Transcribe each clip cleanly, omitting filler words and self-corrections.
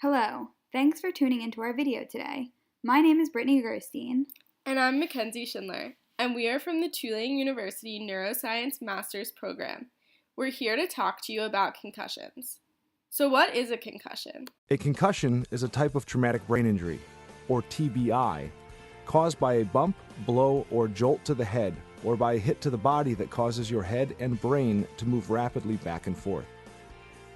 Hello, thanks for tuning into our video today. My name is Brittany Gerstein. And I'm Mackenzie Schindler, and we are from the Tulane University Neuroscience Master's Program. We're here to talk to you about concussions. So what is a concussion? A concussion is a type of traumatic brain injury, or TBI, caused by a bump, blow, or jolt to the head, or by a hit to the body that causes your head and brain to move rapidly back and forth.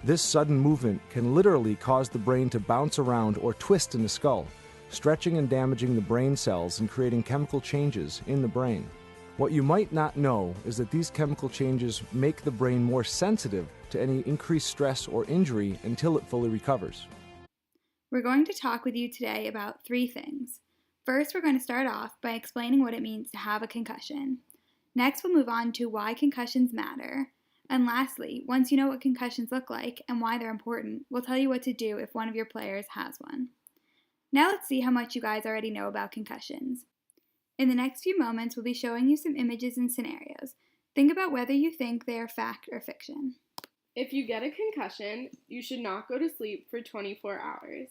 This sudden movement can literally cause the brain to bounce around or twist in the skull, stretching and damaging the brain cells and creating chemical changes in the brain. What you might not know is that these chemical changes make the brain more sensitive to any increased stress or injury until it fully recovers. We're going to talk with you today about 3 things. First, we're going to start off by explaining what it means to have a concussion. Next, we'll move on to why concussions matter. And lastly, once you know what concussions look like and why they're important, we'll tell you what to do if one of your players has one. Now let's see how much you guys already know about concussions. In the next few moments, we'll be showing you some images and scenarios. Think about whether you think they are fact or fiction. If you get a concussion, you should not go to sleep for 24 hours.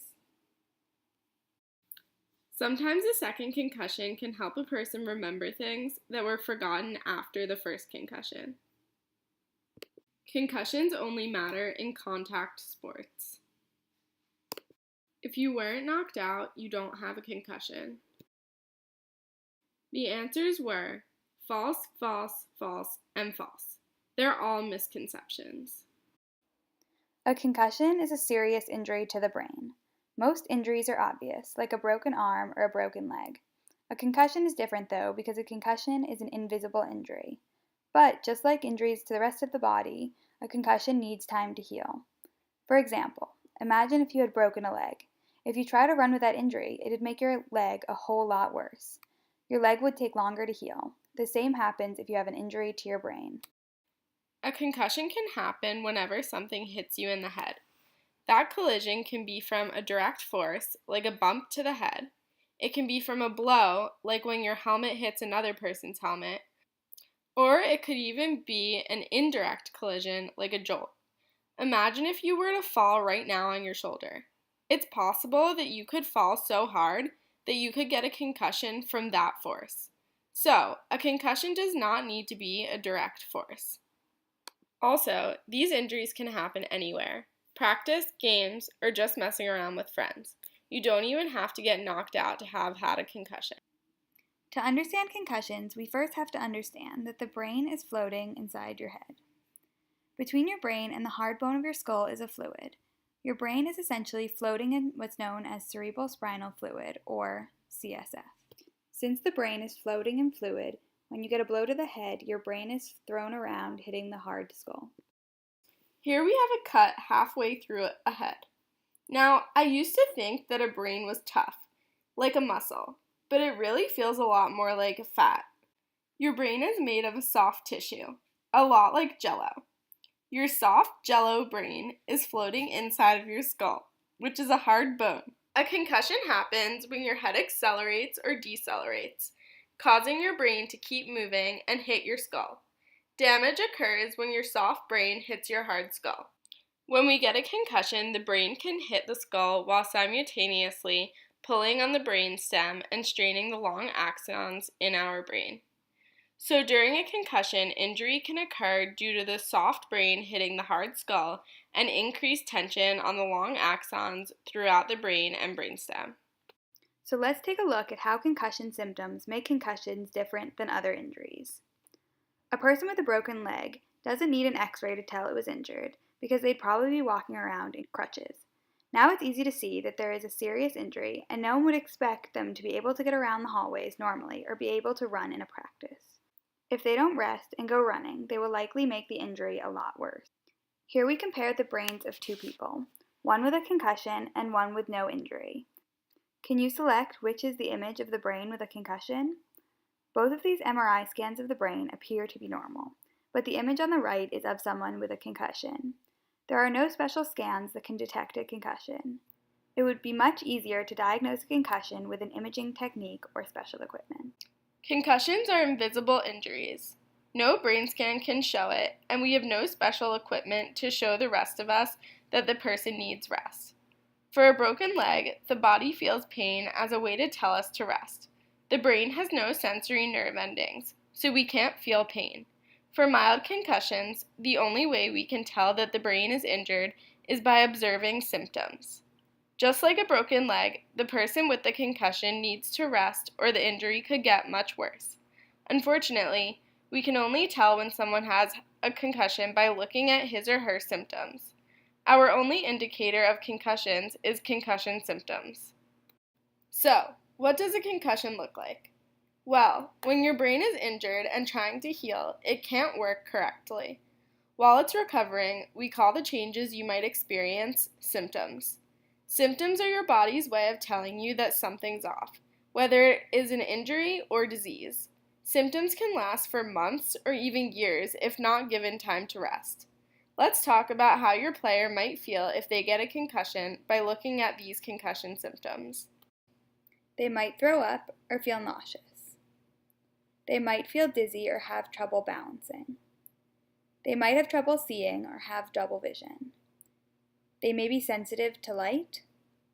Sometimes a second concussion can help a person remember things that were forgotten after the first concussion. Concussions only matter in contact sports. If you weren't knocked out, you don't have a concussion. The answers were false, false, false, and false. They're all misconceptions. A concussion is a serious injury to the brain. Most injuries are obvious, like a broken arm or a broken leg. A concussion is different though, because a concussion is an invisible injury. But just like injuries to the rest of the body, a concussion needs time to heal. For example, imagine if you had broken a leg. If you try to run with that injury, it'd make your leg a whole lot worse. Your leg would take longer to heal. The same happens if you have an injury to your brain. A concussion can happen whenever something hits you in the head. That collision can be from a direct force, like a bump to the head. It can be from a blow, like when your helmet hits another person's helmet. Or it could even be an indirect collision, like a jolt. Imagine if you were to fall right now on your shoulder. It's possible that you could fall so hard that you could get a concussion from that force. So, a concussion does not need to be a direct force. Also, these injuries can happen anywhere. Practice, games, or just messing around with friends. You don't even have to get knocked out to have had a concussion. To understand concussions, we first have to understand that the brain is floating inside your head. Between your brain and the hard bone of your skull is a fluid. Your brain is essentially floating in what's known as cerebrospinal fluid, or CSF. Since the brain is floating in fluid, when you get a blow to the head, your brain is thrown around, hitting the hard skull. Here we have a cut halfway through a head. Now, I used to think that a brain was tough, like a muscle, but it really feels a lot more like a fat. Your brain is made of a soft tissue, a lot like jello. Your soft jello brain is floating inside of your skull, which is a hard bone. A concussion happens when your head accelerates or decelerates, causing your brain to keep moving and hit your skull. Damage occurs when your soft brain hits your hard skull. When we get a concussion, the brain can hit the skull while simultaneously pulling on the brain stem and straining the long axons in our brain. So during a concussion, injury can occur due to the soft brain hitting the hard skull and increased tension on the long axons throughout the brain and brainstem. So let's take a look at how concussion symptoms make concussions different than other injuries. A person with a broken leg doesn't need an x-ray to tell it was injured, because they'd probably be walking around in crutches. Now it's easy to see that there is a serious injury, and no one would expect them to be able to get around the hallways normally or be able to run in a practice. If they don't rest and go running, they will likely make the injury a lot worse. Here we compare the brains of 2 people, one with a concussion and one with no injury. Can you select which is the image of the brain with a concussion? Both of these MRI scans of the brain appear to be normal, but the image on the right is of someone with a concussion. There are no special scans that can detect a concussion. It would be much easier to diagnose a concussion with an imaging technique or special equipment. Concussions are invisible injuries. No brain scan can show it, and we have no special equipment to show the rest of us that the person needs rest. For a broken leg, the body feels pain as a way to tell us to rest. The brain has no sensory nerve endings, so we can't feel pain. For mild concussions, the only way we can tell that the brain is injured is by observing symptoms. Just like a broken leg, the person with the concussion needs to rest or the injury could get much worse. Unfortunately, we can only tell when someone has a concussion by looking at his or her symptoms. Our only indicator of concussions is concussion symptoms. So, what does a concussion look like? Well, when your brain is injured and trying to heal, it can't work correctly. While it's recovering, we call the changes you might experience symptoms. Symptoms are your body's way of telling you that something's off, whether it is an injury or disease. Symptoms can last for months or even years if not given time to rest. Let's talk about how your player might feel if they get a concussion by looking at these concussion symptoms. They might throw up or feel nauseous. They might feel dizzy or have trouble balancing. They might have trouble seeing or have double vision. They may be sensitive to light.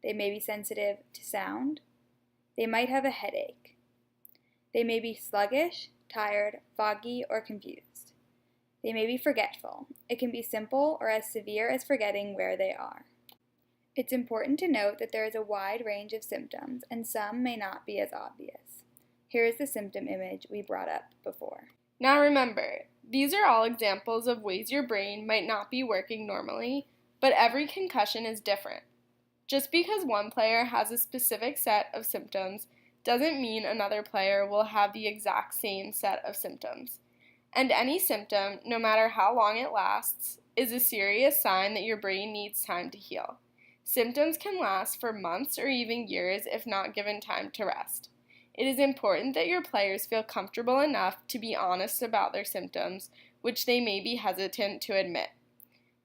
They may be sensitive to sound. They might have a headache. They may be sluggish, tired, foggy, or confused. They may be forgetful. It can be simple or as severe as forgetting where they are. It's important to note that there is a wide range of symptoms, and some may not be as obvious. Here is the symptom image we brought up before. Now remember, these are all examples of ways your brain might not be working normally, but every concussion is different. Just because one player has a specific set of symptoms doesn't mean another player will have the exact same set of symptoms. And any symptom, no matter how long it lasts, is a serious sign that your brain needs time to heal. Symptoms can last for months or even years if not given time to rest. It is important that your players feel comfortable enough to be honest about their symptoms, which they may be hesitant to admit.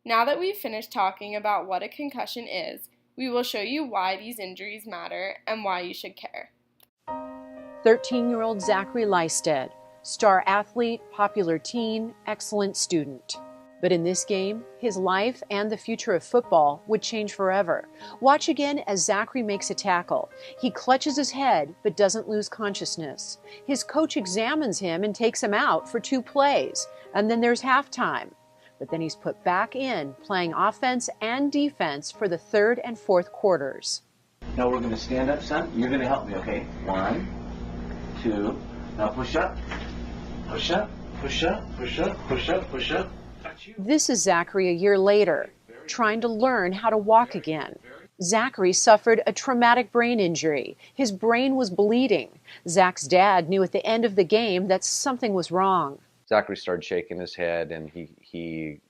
Now that we've finished talking about what a concussion is, we will show you why these injuries matter and why you should care. 13-year-old Zachary Lysted, star athlete, popular teen, excellent student. But in this game, his life and the future of football would change forever. Watch again as Zachary makes a tackle. He clutches his head but doesn't lose consciousness. His coach examines him and takes him out for 2 plays, and then there's halftime. But then he's put back in, playing offense and defense for the 3rd and 4th quarters. Now we're going to stand up, son. You're going to help me, okay? 1, 2. Now push up. Push up. Push up. Push up. Push up. Push up. This is Zachary a year later, trying to learn how to walk again. Zachary suffered a traumatic brain injury. His brain was bleeding. Zach's dad knew at the end of the game that something was wrong. Zachary started shaking his head, and it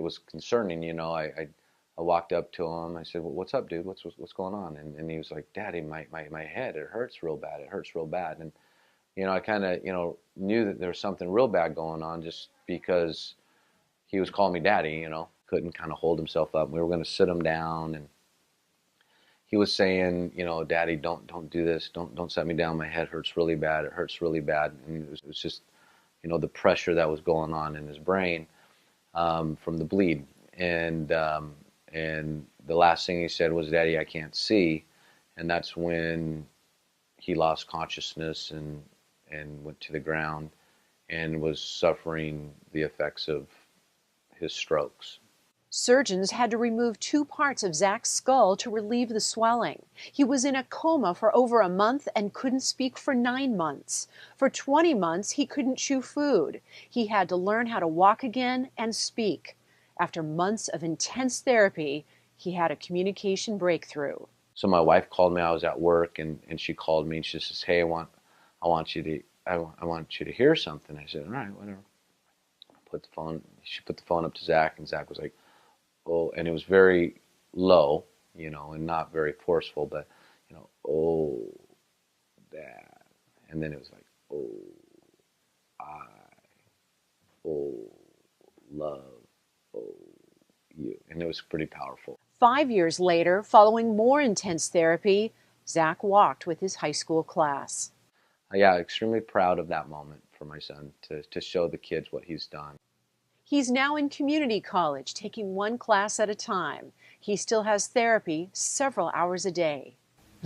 was concerning. You know, I walked up to him. I said, "Well, what's up, dude? What's going on?" And he was like, "Daddy, my head, it hurts real bad. It hurts real bad." And you know, I kind of knew that there was something real bad going on just because he was calling me daddy. You know, couldn't kind of hold himself up. We were going to sit him down, and he was saying, "Daddy, don't do this. Don't set me down. My head hurts really bad. It hurts really bad." And it was just the pressure that was going on in his brain from the bleed. And the last thing he said was, "Daddy, I can't see." And that's when he lost consciousness and went to the ground and was suffering the effects of his strokes. Surgeons had to remove 2 parts of Zach's skull to relieve the swelling. He was in a coma for over a month and couldn't speak for 9 months. For 20 months, he couldn't chew food. He had to learn how to walk again and speak. After months of intense therapy, he had a communication breakthrough. So my wife called me. I was at work, and she called me, and she says, "Hey, I want you to hear something." I said, "All right, whatever." She put the phone up to Zach, and Zach was like, "Oh," and it was very low, and not very forceful, but, "Oh, Dad." And then it was like, "Oh, love, oh, you." And it was pretty powerful. 5 years later, following more intense therapy, Zach walked with his high school class. Yeah, extremely proud of that moment for my son to show the kids what he's done. He's now in community college, taking one class at a time. He still has therapy several hours a day.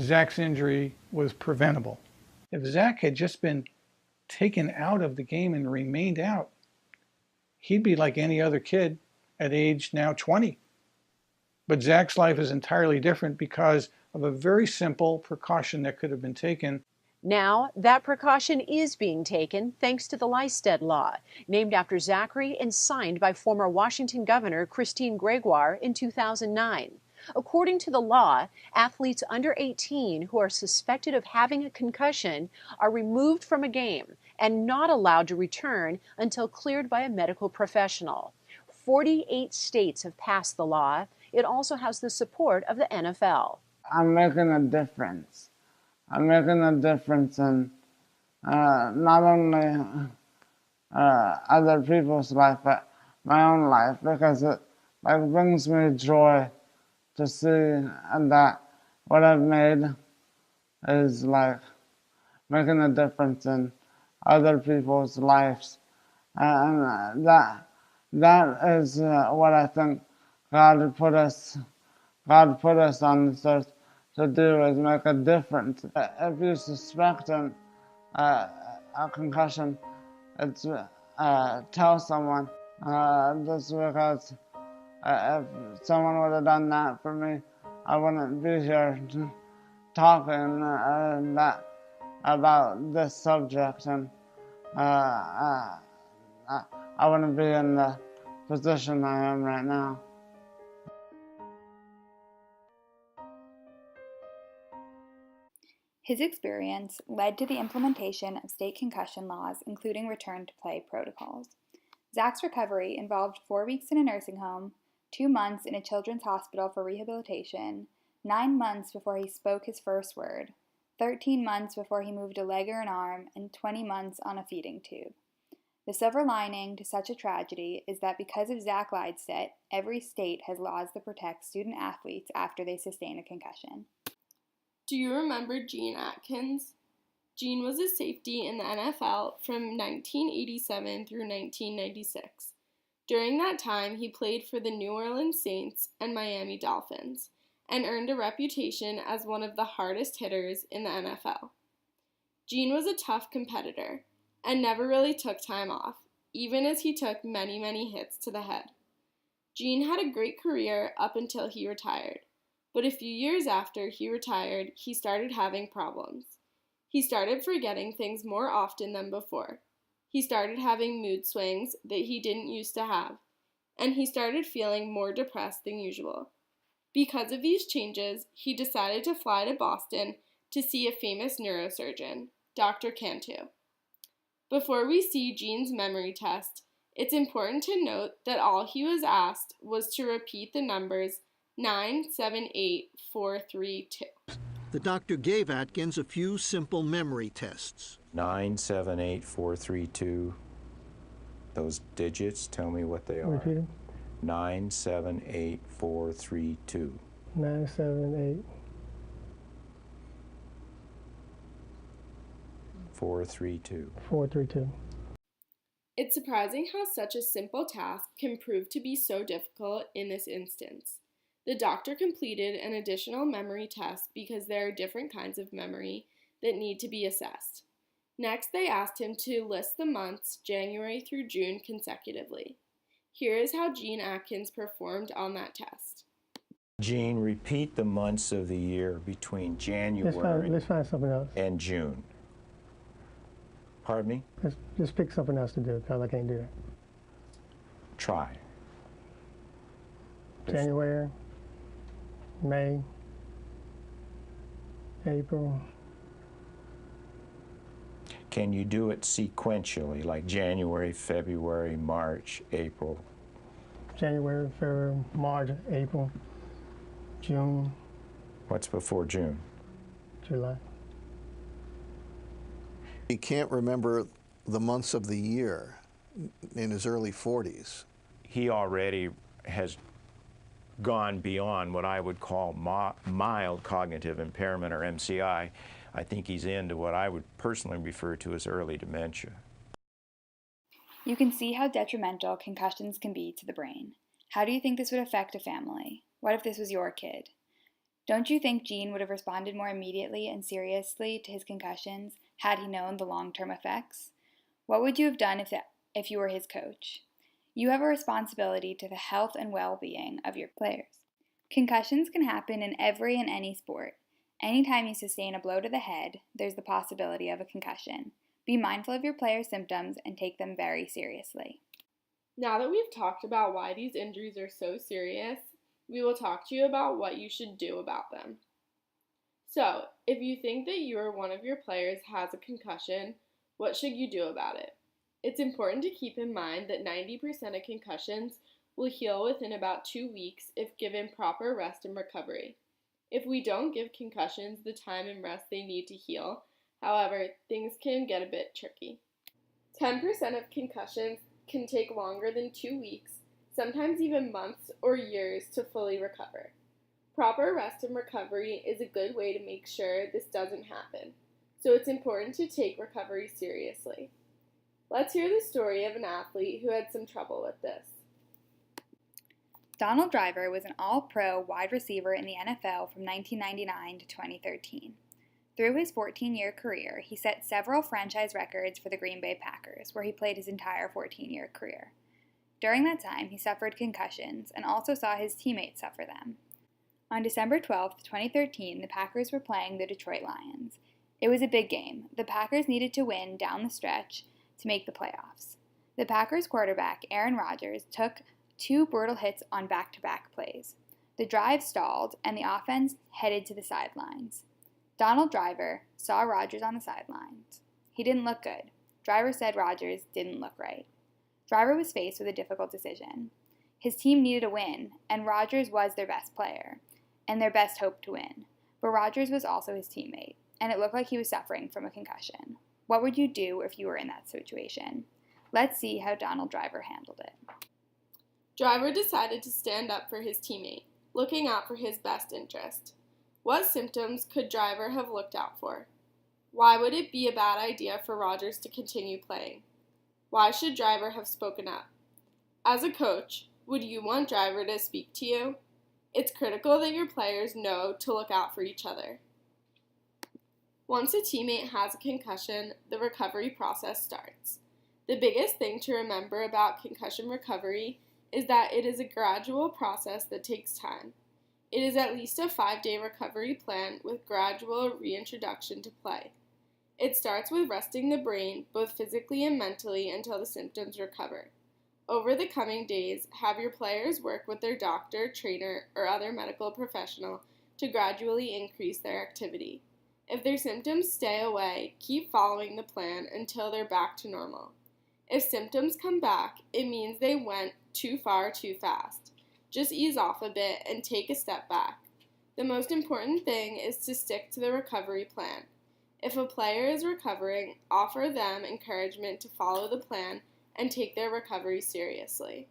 Zach's injury was preventable. If Zach had just been taken out of the game and remained out, he'd be like any other kid at age now 20. But Zach's life is entirely different because of a very simple precaution that could have been taken. Now, that precaution is being taken thanks to the Lystead Law, named after Zachary and signed by former Washington Governor Christine Gregoire in 2009. According to the law, athletes under 18 who are suspected of having a concussion are removed from a game and not allowed to return until cleared by a medical professional. 48 states have passed the law. It also has the support of the NFL. I'm making a difference. I'm making a difference in not only other people's life, but my own life, because it brings me joy to see that what I've made is making a difference in other people's lives, and that is what I think God put us on this earth to do, is make a difference. If you suspect a concussion, it's tell someone. Just because if someone would have done that for me, I wouldn't be here talking about this subject, and I wouldn't be in the position I am right now. His experience led to the implementation of state concussion laws, including return-to-play protocols. Zach's recovery involved 4 weeks in a nursing home, 2 months in a children's hospital for rehabilitation, 9 months before he spoke his first word, 13 months before he moved a leg or an arm, and 20 months on a feeding tube. The silver lining to such a tragedy is that because of Zach Lystead, every state has laws that protect student athletes after they sustain a concussion. Do you remember Gene Atkins? Gene was a safety in the NFL from 1987 through 1996. During that time, he played for the New Orleans Saints and Miami Dolphins, and earned a reputation as one of the hardest hitters in the NFL. Gene was a tough competitor, and never really took time off, even as he took many, many hits to the head. Gene had a great career up until he retired. But a few years after he retired, he started having problems. He started forgetting things more often than before. He started having mood swings that he didn't used to have. And he started feeling more depressed than usual. Because of these changes, he decided to fly to Boston to see a famous neurosurgeon, Dr. Cantu. Before we see Gene's memory test, it's important to note that all he was asked was to repeat the numbers 978432. The doctor gave Atkins a few simple memory tests. 978432. Those digits, tell me what they are. Repeat them. 978432. 978. 432. 432. It's surprising how such a simple task can prove to be so difficult in this instance. The doctor completed an additional memory test because there are different kinds of memory that need to be assessed. Next, they asked him to list the months January through June consecutively. Here is how Gene Atkins performed on that test. Gene, repeat the months of the year between January Let's find something else. and June. Pardon me? Let's just pick something else to do, because I can't do that. Try. January, May, April. Can you do it sequentially, like January, February, March, April? January, February, March, April, June. What's before June? July. He can't remember the months of the year in his early 40s. He already has gone beyond what I would call mild cognitive impairment, or MCI. I think he's into what I would personally refer to as early dementia. You can see how detrimental concussions can be to the brain. How do you think this would affect a family? What if this was your kid? Don't you think Gene would have responded more immediately and seriously to his concussions had he known the long-term effects? What would you have done if you were his coach? You have a responsibility to the health and well-being of your players. Concussions can happen in every and any sport. Anytime you sustain a blow to the head, there's the possibility of a concussion. Be mindful of your players' symptoms and take them very seriously. Now that we've talked about why these injuries are so serious, we will talk to you about what you should do about them. So, if you think that you or one of your players has a concussion, what should you do about it? It's important to keep in mind that 90% of concussions will heal within about 2 weeks if given proper rest and recovery. If we don't give concussions the time and rest they need to heal, however, things can get a bit tricky. 10% of concussions can take longer than 2 weeks, sometimes even months or years to fully recover. Proper rest and recovery is a good way to make sure this doesn't happen, so it's important to take recovery seriously. Let's hear the story of an athlete who had some trouble with this. Donald Driver was an all-pro wide receiver in the NFL from 1999 to 2013. Through his 14-year career, he set several franchise records for the Green Bay Packers, where he played his entire 14-year career. During that time, he suffered concussions and also saw his teammates suffer them. On December 12, 2013, the Packers were playing the Detroit Lions. It was a big game. The Packers needed to win down the stretch to make the playoffs. The Packers quarterback, Aaron Rodgers, took 2 brutal hits on back-to-back plays. The drive stalled, and the offense headed to the sidelines. Donald Driver saw Rodgers on the sidelines. He didn't look good. Driver said Rodgers didn't look right. Driver was faced with a difficult decision. His team needed a win, and Rodgers was their best player, and their best hope to win. But Rodgers was also his teammate, and it looked like he was suffering from a concussion. What would you do if you were in that situation? Let's see how Donald Driver handled it. Driver decided to stand up for his teammate, looking out for his best interest. What symptoms could Driver have looked out for? Why would it be a bad idea for Rodgers to continue playing? Why should Driver have spoken up? As a coach, would you want Driver to speak to you? It's critical that your players know to look out for each other. Once a teammate has a concussion, the recovery process starts. The biggest thing to remember about concussion recovery is that it is a gradual process that takes time. It is at least a 5-day recovery plan with gradual reintroduction to play. It starts with resting the brain, both physically and mentally, until the symptoms recover. Over the coming days, have your players work with their doctor, trainer, or other medical professional to gradually increase their activity. If their symptoms stay away, keep following the plan until they're back to normal. If symptoms come back, it means they went too far too fast. Just ease off a bit and take a step back. The most important thing is to stick to the recovery plan. If a player is recovering, offer them encouragement to follow the plan and take their recovery seriously.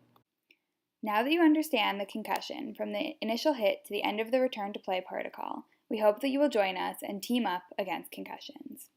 Now that you understand the concussion from the initial hit to the end of the return to play protocol, we hope that you will join us and team up against concussions.